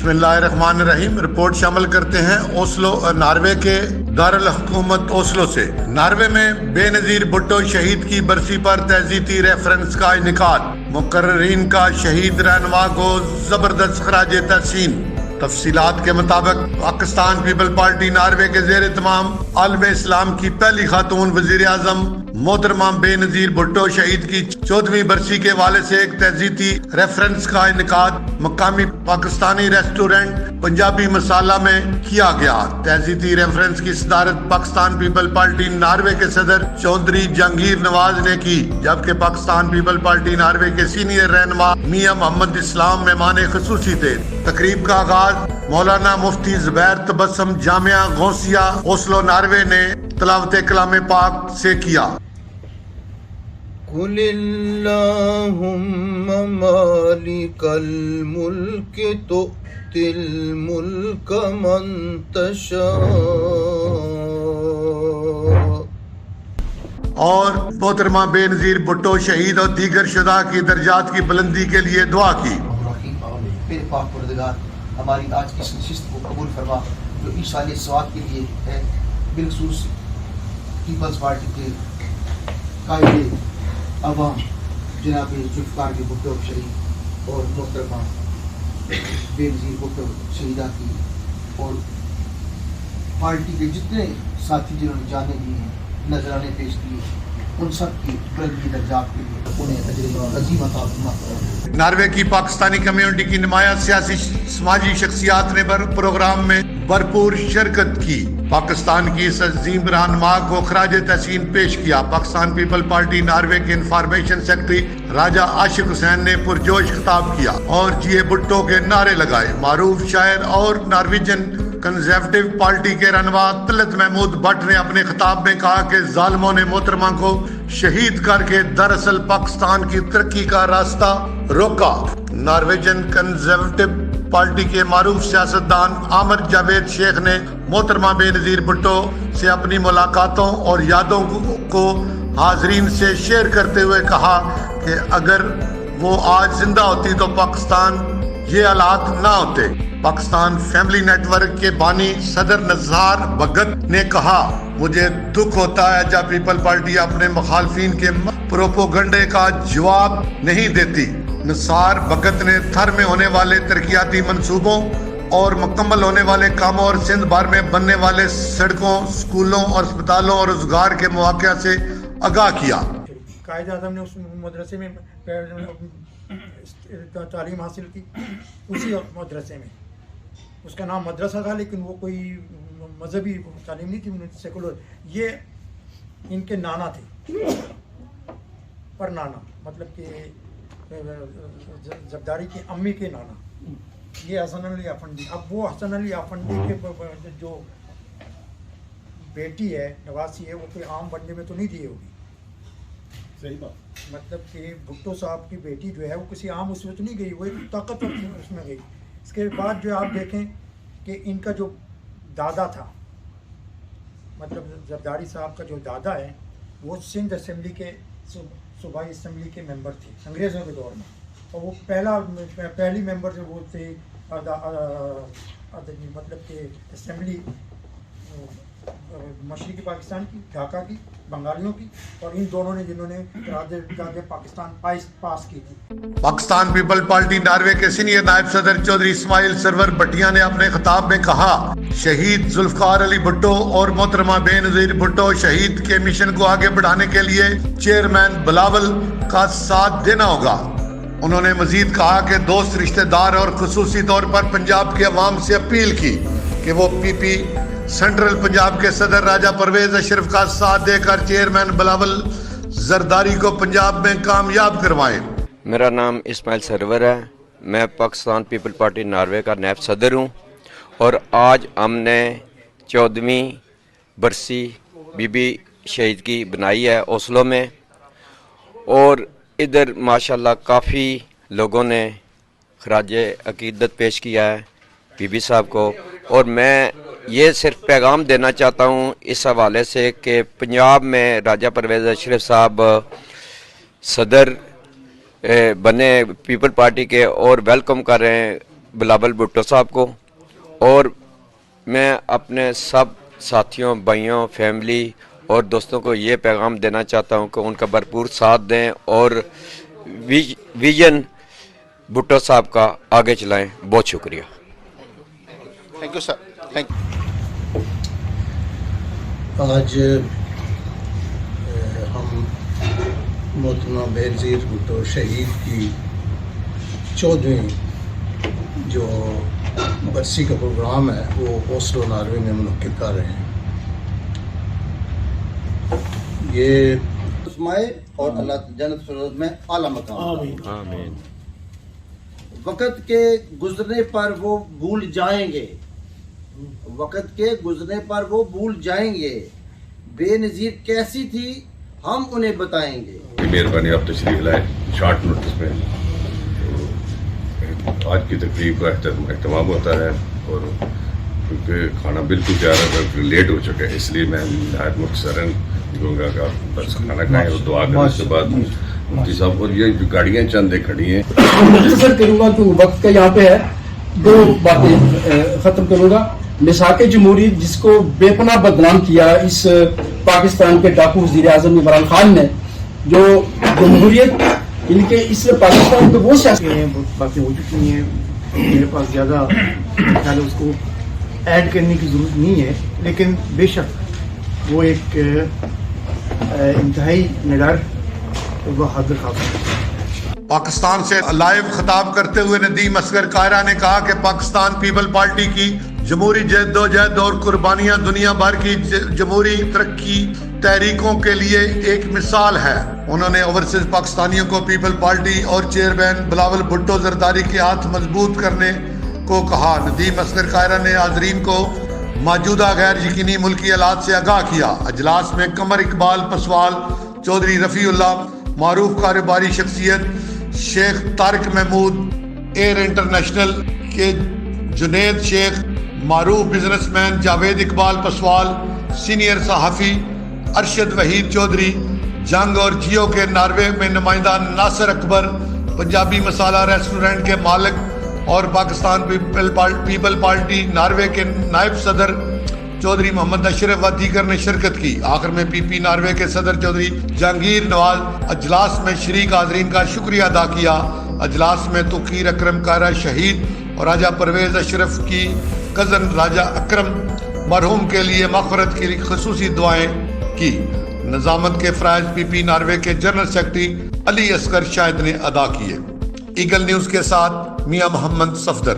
बिस्मिल्लाहिर्रहमानिर्रहीम। रिपोर्ट शामिल करते हैं ओस्लो नॉर्वे के दारुल हुकूमत ओस्लो से। नॉर्वे में बेनजीर भुट्टो शहीद की बरसी पर तहजीती रेफरेंस का इनेकाद। मुकर्रीन का शहीद रहनुमा को जबरदस्त खराज तहसीन। तफसीलात के मुताबिक पाकिस्तान पीपल पार्टी नॉर्वे के ज़ेर तमाम आलम इस्लाम की पहली खातून वज़ीर आज़म मोहतरमा बेनजीर भुट्टो शहीद की 14वीं बरसी के हवाले से एक तहजीती रेफरेंस का इनेकाद मकामी पाकिस्तानी रेस्टोरेंट पंजाबी मसाला में किया गया। तहजीती रेफरेंस की सदारत पाकिस्तान पीपल पार्टी नॉर्वे के सदर चौधरी जहांगीर नवाज ने की, जबकि पाकिस्तान पीपल पार्टी नॉर्वे के सीनियर रहनुमा मियां मोहम्मद इस्लाम मेहमान खुसूसी थे। तकरीब का आगाज मौलाना मुफ्ती ज़ुबैर तबस्सुम जामिया गौसिया ओस्लो नॉर्वे ने तिलावत कलाम पाक से किया। कुलिल्लाहुम्मा मालिकल मुल्क तु'तिल मुल्क मन तशा। और मोहतरमा बेनजीर भुट्टो शहीद और दीगर शुदा की दर्जात की बुलंदी के लिए दुआ की। मेरे पाक परवरदिगार हमारी आज की इस नशिस्त को कबूल फरमा जो इस साल सवाब के लिए है। बिलखसूस पीपल्स पार्टी के कायदे अवाम जनाब जुल्फ़िकार के भुट्टो शहीद और मोहतरमा बेनज़ीर भुट्टो शहीदा की और पार्टी के जितने साथी जिन्होंने जाने दिए हैं, नजराने पेश किए, उन सब की बुलंदी दर्जात के लिए उन्हें अजर अज़ीम अता फरमाए। नॉर्वे की पाकिस्तानी कम्युनिटी की नुमाया सियासी समाजी शख्सियात ने प्रोग्राम में भरपूर शिरकत की। पाकिस्तान की इस अजीम रहनुमा को खराज तहसीन पेश किया। पाकिस्तान पीपल पार्टी नॉर्वे के इंफॉर्मेशन सेक्रेटरी राजा आशिक हुसैन ने पुरजोश खिताब किया और जिए भुट्टो के नारे लगाए। मारूफ शायर और नॉर्वेजियन कंजर्वेटिव पार्टी के रहनुमा तलत महमूद भट्ट ने अपने खिताब में कहा कि जालिमों ने मोहतरमा को शहीद करके दरअसल पाकिस्तान की तरक्की का रास्ता रोका। नॉर्वेजियन कंजर्वेटिव पार्टी के मारूफ सियासतदान आमिर जावेद शेख ने मोहतरमा बेनजीर भुट्टो से अपनी मुलाकातों और यादों को हाजरीन से शेयर करते हुए कहा कि अगर वो आज जिंदा होती तो पाकिस्तान ये हालात ना होते। पाकिस्तान फैमिली नेटवर्क के बानी सदर नज़ार भगत ने कहा, मुझे दुख होता है जब पीपल पार्टी अपने मुखालफिन के प्रोपोगंडे का जवाब नहीं देती। नज़ार भगत ने थर में होने वाले तरक्याती मंसूबों और मुकम्मल होने वाले कामों और सिंध भर में बनने वाले सड़कों, स्कूलों और अस्पतालों और रोजगार के मौक़े से आगाह किया। कायदे आज़म ने उस मदरसे में तालीम हासिल की, उसी मदरसे में। उसका नाम मदरसा था लेकिन वो कोई मजहबी तालीम नहीं थी, सेकुलर। ये इनके नाना थे, पर नाना मतलब कि जरदारी की अम्मी के नाना, ये हसन अली आफंडी। अब वो हसन अली आफंडी के जो बेटी है नवासी है, वो कोई आम बनने में तो नहीं दिए होगी। सही बात। मतलब कि भुट्टो साहब की बेटी जो है वो किसी आम उसमें तो नहीं गई, वो एक ताकतवर उसमें गई। इसके बाद जो आप देखें कि इनका जो दादा था, मतलब जरदारी साहब का जो दादा है, वो सिंध असेंबली के सूबाई असेंबली के मेंबर थे अंग्रेज़ों के दौर में। और वो पहली मेंबर जो वो थे मतलब कि असेंबली मशरक़ी पाकिस्तान की, ढाका की, बंगालियों की, और इन दोनों ने जिन्होंने करार पाकिस्तान पास की थी। पाकिस्तान पीपल पार्टी नॉर्वे के सीनियर नायब सदर चौधरी इस्माइल सरवर भटिया ने अपने खिताब में कहा, शहीद जुल्फ़िकार अली भुट्टो और मोहतरमा बेनज़ीर भुट्टो शहीद के मिशन को आगे बढ़ाने के लिए चेयरमैन बिलावल का साथ देना होगा। उन्होंने मजीद कहा कि दोस्त, रिश्तेदार और खुसूसी तौर पर पंजाब के अवाम से अपील की कि वो पीपी सेंट्रल पंजाब के सदर राजा परवेज अशरफ का साथ देकर चेयरमैन बिलावल जरदारी को पंजाब में कामयाब करवाएं। मेरा नाम इस्माइल सरवर है, मैं पाकिस्तान पीपल पार्टी नॉर्वे का नायब सदर हूँ और आज हमने 14वीं बरसी बीबी शहीद की बनाई है ओस्लो में। और इधर माशाल्लाह काफ़ी लोगों ने खराज अकीदत पेश किया है बीबी साहब को। और मैं ये सिर्फ पैगाम देना चाहता हूँ इस हवाले से कि पंजाब में राजा परवेज़ अशरफ साहब सदर बने पीपल पार्टी के और वेलकम कर रहे हैं بلاول بھٹو صاحب کو، اور میں اپنے سب ساتھیوں، بھائیوں، فیملی اور دوستوں کو یہ پیغام دینا چاہتا ہوں کہ ان کا بھرپور ساتھ دیں اور ویژن بھٹو صاحب کا آگے چلائیں. بہت شکریہ. Thank you sir. Thank you. آج ہم محترمہ بینظیر بھٹو شہید کی 14ویں جو برسی کا پروگرام ہے وہ اوسلو ناروے میں منعقد کر رہے ہیں. یہ اسمائے اور اللہ جنت فردوس میں اعلیٰ مقام. آمین. وقت کے گزرنے پر وہ بھول جائیں گے، وقت کے گزرنے پر وہ بھول جائیں گے، بے نظیر کیسی تھی ہم انہیں بتائیں گے. مہربانی آپ تشریف لائے شارٹ نوٹس میں. تو آج کی تقریب کا اہتمام ہوتا ہے، اور کیونکہ کھانا بالکل تیار ہے، لیٹ ہو چکا ہے، اس لیے میں نہایت مختصراً کہوں گا کہ آپ بس کھانا کھائیں اور دعا کریں. اس کے بعد مفتی صاحب اور یہ جو گاڑیاں چند کھڑی ہیں، مختصر کروں گا کہ وقت کا یہاں پہ ہے. 2 باتیں ختم کروں گا. مساق جمہوریت جس کو بے پناہ بدنام کیا اس پاکستان کے ڈاکو وزیر اعظم عمران خان نے، جو جمہوریت ان کے اس پاکستان کے وہ سیاست بہت باتیں ہو چکی ہیں، میرے پاس زیادہ خیال اس کو ایڈ کرنے کی ضرورت نہیں ہے، لیکن بے شک وہ ایک انتہائی نڈر اور بہادر خاتون. پاکستان سے لائیو خطاب کرتے ہوئے ندیم اصغر قاہرہ نے کہا کہ پاکستان پیپل پارٹی کی جمہوری جدوجہد اور قربانیاں دنیا بھر کی جمہوری ترقی تحریکوں کے لیے ایک مثال ہے. انہوں نے اوورسیز پاکستانیوں کو پیپل پارٹی اور چیئرمین بلاول بھٹو زرداری کے ہاتھ مضبوط کرنے کو کہا. ندیم اصغر قاہرہ نے حاضرین کو موجودہ غیر یقینی ملکی حالات سے آگاہ کیا. اجلاس میں قمر اقبال پسوال، چودھری رفیع اللہ، معروف کاروباری شخصیت شیخ طارق محمود، ایئر انٹرنیشنل کے جنید شیخ، معروف businessman Javed Iqbal Paswal, senior صحافی ارشد وحید چودھری، جنگ اور جیو کے ناروے میں نمائندہ ناصر اکبر، پنجابی مسالہ ریسٹورنٹ کے مالک اور پاکستان پیپل پارٹی ناروے کے نائب صدر چودھری محمد اشرف و دیگر نے شرکت کی. آخر میں پی پی ناروے کے صدر چودھری جہانگیر نواز اجلاس میں شریک حاضرین کا شکریہ ادا کیا. اجلاس میں توقیر اکرم قاہرہ شہید اور راجہ پرویز اشرف کی کزن راجہ اکرم مرحوم کے لیے مغفرت کی خصوصی دعائیں کی. نظامت کے فرائض پی پی ناروے کے جنرل سیکرٹری علی اصغر شاہد نے ادا کیے. ایگل نیوز کے ساتھ میاں محمد صفدر.